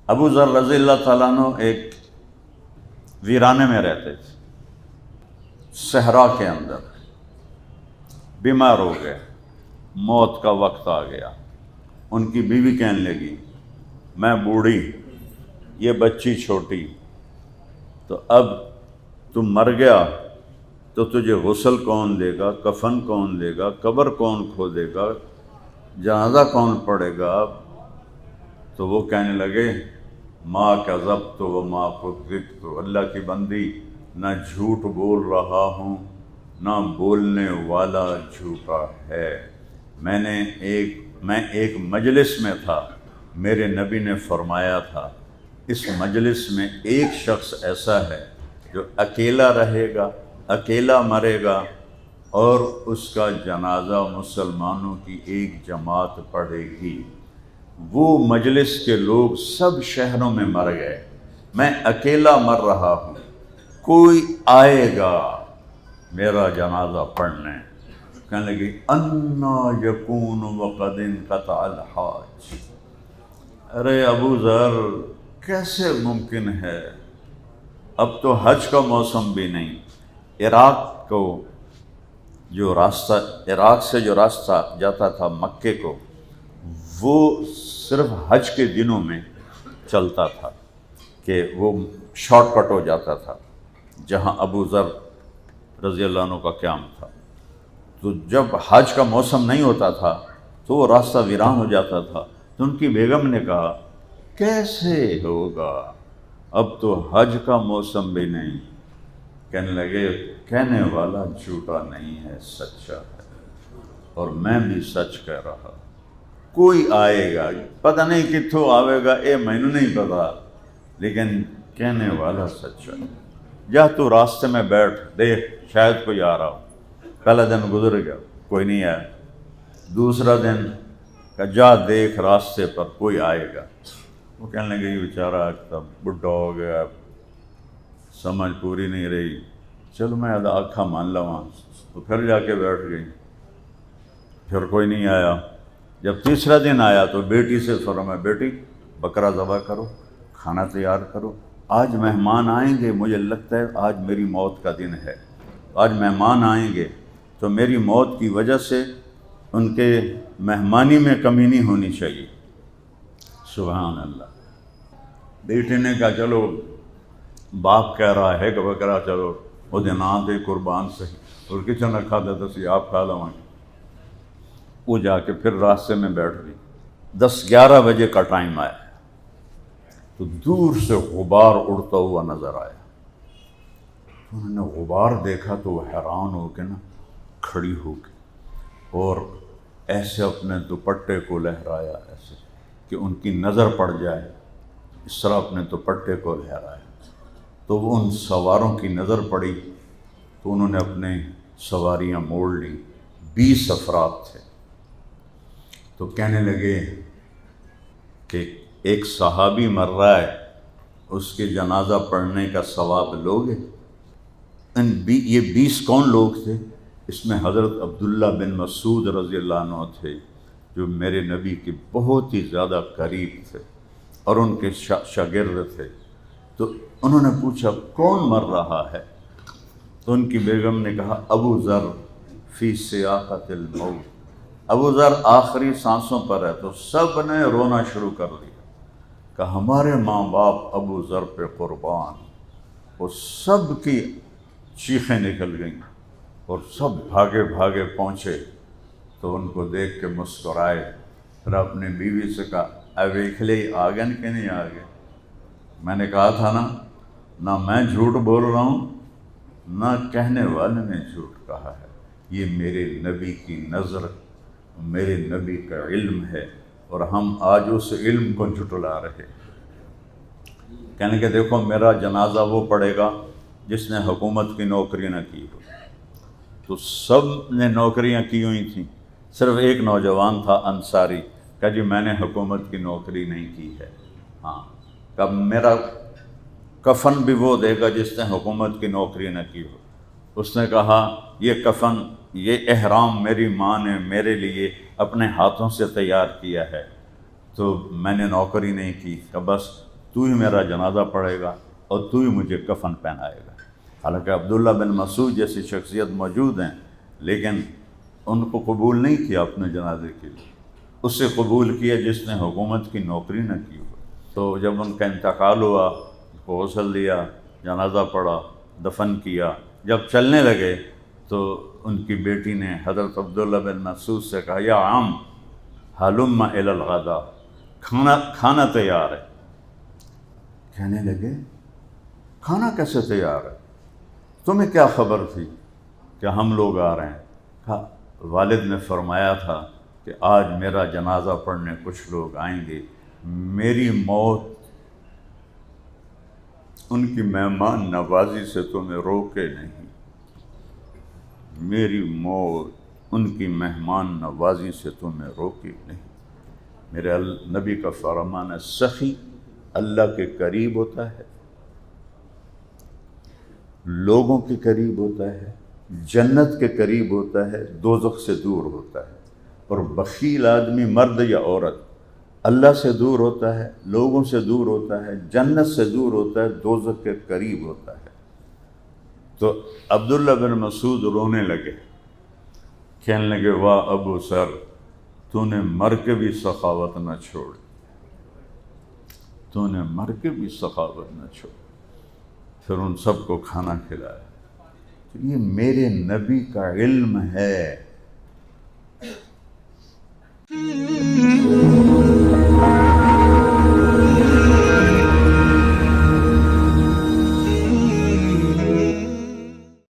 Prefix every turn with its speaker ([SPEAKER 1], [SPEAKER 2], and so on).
[SPEAKER 1] ابو ذر رضی اللہ تعالیٰ عنہ ایک ویرانے میں رہتے تھے، صحرا کے اندر، بیمار ہو گئے، موت کا وقت آ گیا۔ ان کی بیوی کہنے لگی میں بوڑھی، یہ بچی چھوٹی، تو اب تم مر گیا تو تجھے غسل کون دے گا، کفن کون دے گا، قبر کون کھودے گا، جنازہ کون پڑھے گا؟ تو وہ کہنے لگے ما کذبت و ما کذبت، اللہ کی بندی نہ جھوٹ بول رہا ہوں نہ بولنے والا جھوٹا ہے۔ میں ایک مجلس میں تھا، میرے نبی نے فرمایا تھا اس مجلس میں ایک شخص ایسا ہے جو اکیلا رہے گا، اکیلا مرے گا، اور اس کا جنازہ مسلمانوں کی ایک جماعت پڑھے گی۔ وہ مجلس کے لوگ سب شہروں میں مر گئے، میں اکیلا مر رہا ہوں، کوئی آئے گا میرا جنازہ پڑھنے؟ کہنے لگی انا یکون وقد انقطع الحاج، ارے ابو ذر کیسے ممکن ہے، اب تو حج کا موسم بھی نہیں۔ عراق سے جو راستہ جاتا تھا مکے کو، وہ صرف حج کے دنوں میں چلتا تھا کہ وہ شارٹ کٹ ہو جاتا تھا جہاں ابو ذر رضی اللہ عنہ کا قیام تھا۔ تو جب حج کا موسم نہیں ہوتا تھا تو وہ راستہ ویران ہو جاتا تھا۔ تو ان کی بیگم نے کہا کیسے ہوگا، اب تو حج کا موسم بھی نہیں۔ کہنے لگے کہنے والا جھوٹا نہیں ہے، سچا ہے، اور میں بھی سچ کہہ رہا، کوئی آئے گا، پتہ نہیں کتھوں آئے گا، مینوں نہیں پتا، لیکن کہنے والا سچا ہے۔ جا تو راستے میں بیٹھ، دیکھ شاید کوئی آ رہا ہو۔ پہلا دن گزر گیا، کوئی نہیں آیا۔ دوسرا دن کہ جا دیکھ راستے پر کوئی آئے گا۔ وہ کہنے لگے یہ بیچارہ تب بڈھا ہو گیا، سمجھ پوری نہیں رہی، چلو میں آکھا مان لواں۔ تو پھر جا کے بیٹھ گئی، پھر کوئی نہیں آیا۔ جب تیسرا دن آیا تو بیٹی سے فرمایا بیٹی بکرا ذبح کرو، کھانا تیار کرو، آج مہمان آئیں گے، مجھے لگتا ہے آج میری موت کا دن ہے، آج مہمان آئیں گے تو میری موت کی وجہ سے ان کے مہمانی میں کمی نہیں ہونی چاہیے۔ سبحان اللہ۔ بیٹی نے کہا چلو باپ کہہ رہا ہے کہ بکرا چلو وہ دن آتے قربان سے، اور کچن رکھا تھا سی آپ کھا لوائیں۔ وہ جا کے پھر راستے میں بیٹھ گئی۔ 10-11 بجے کا ٹائم آیا تو دور سے غبار اڑتا ہوا نظر آیا۔ انہوں نے غبار دیکھا تو وہ حیران ہو کے کھڑی ہو گئی اور ایسے اپنے دوپٹے کو لہرایا، ایسے کہ ان کی نظر پڑ جائے، اس طرح اپنے دوپٹے کو لہرایا۔ تو وہ ان سواروں کی نظر پڑی تو انہوں نے اپنے سواریاں موڑ لی، 20 افراد تھے۔ تو کہنے لگے کہ ایک صحابی مر رہا ہے، اس کے جنازہ پڑھنے کا ثواب لوگے؟ یہ 20 کون لوگ تھے؟ اس میں حضرت عبداللہ بن مسعود رضی اللہ عنہ تھے، جو میرے نبی کے بہت ہی زیادہ قریب تھے اور ان کے شاگرد تھے۔ تو انہوں نے پوچھا کون مر رہا ہے؟ تو ان کی بیگم نے کہا ابو ذر فی سیاقۃ الموت، ابو ذر آخری سانسوں پر ہے۔ تو سب نے رونا شروع کر دیا کہ ہمارے ماں باپ ابو ذر پہ قربان۔ وہ سب کی چیخیں نکل گئیں اور سب بھاگے بھاگے پہنچے تو ان کو دیکھ کے مسکرائے، پھر اپنی بیوی سے کہا اویکھ لے آگے کہ نہیں آگے؟ میں نے کہا تھا نہ میں جھوٹ بول رہا ہوں نہ کہنے والے نے جھوٹ کہا ہے، یہ میرے نبی کی نظر، میرے نبی کا علم ہے، اور ہم آج اس علم کو جھٹلا رہے۔ کہنے کہ دیکھو میرا جنازہ وہ پڑھے گا جس نے حکومت کی نوکری نہ کی ہو۔ تو سب نے نوکریاں کی ہوئی تھیں، صرف ایک نوجوان تھا انصاری، کہ جی میں نے حکومت کی نوکری نہیں کی ہے، ہاں کب میرا کفن بھی وہ دے گا جس نے حکومت کی نوکری نہ کی ہو۔ اس نے کہا یہ کفن، یہ احرام میری ماں نے میرے لیے اپنے ہاتھوں سے تیار کیا ہے، تو میں نے نوکری نہیں کی، کہ بس تو ہی میرا جنازہ پڑھے گا اور تو ہی مجھے کفن پہنائے گا۔ حالانکہ عبداللہ بن مسعود جیسی شخصیت موجود ہیں، لیکن ان کو قبول نہیں کیا اپنے جنازے کے لیے، اس سے قبول کیا جس نے حکومت کی نوکری نہ کی ہو۔ تو جب ان کا انتقال ہوا، کو غسل دیا، جنازہ پڑھا، دفن کیا، جب چلنے لگے تو ان کی بیٹی نے حضرت عبداللہ بن مسعود سے کہا، یا عم ہلم الی الغداء، کھانا تیار ہے۔ کہنے لگے کھانا کیسے تیار ہے؟ تمہیں کیا خبر تھی کہ ہم لوگ آ رہے ہیں؟ کہا والد نے فرمایا تھا کہ آج میرا جنازہ پڑھنے کچھ لوگ آئیں گے، میری موت ان کی مہمان نوازی سے تمہیں روکے نہیں، میری موت ان کی مہمان نوازی سے تمہیں روکے نہیں۔ میرے نبی کا فرمان ہے، سخی اللہ کے قریب ہوتا ہے، لوگوں کے قریب ہوتا ہے، جنت کے قریب ہوتا ہے، دوزخ سے دور ہوتا ہے۔ اور بخیل آدمی، مرد یا عورت، اللہ سے دور ہوتا ہے، لوگوں سے دور ہوتا ہے، جنت سے دور ہوتا ہے، دوزخ کے قریب ہوتا ہے۔ تو عبداللہ بن مسعود رونے لگے، کہنے لگے واہ ابو سر، تو نے مر کے بھی سخاوت نہ چھوڑی، تو نے مر کے بھی سخاوت نہ چھوڑی۔ پھر ان سب کو کھانا کھلایا۔ تو یہ میرے نبی کا علم ہے۔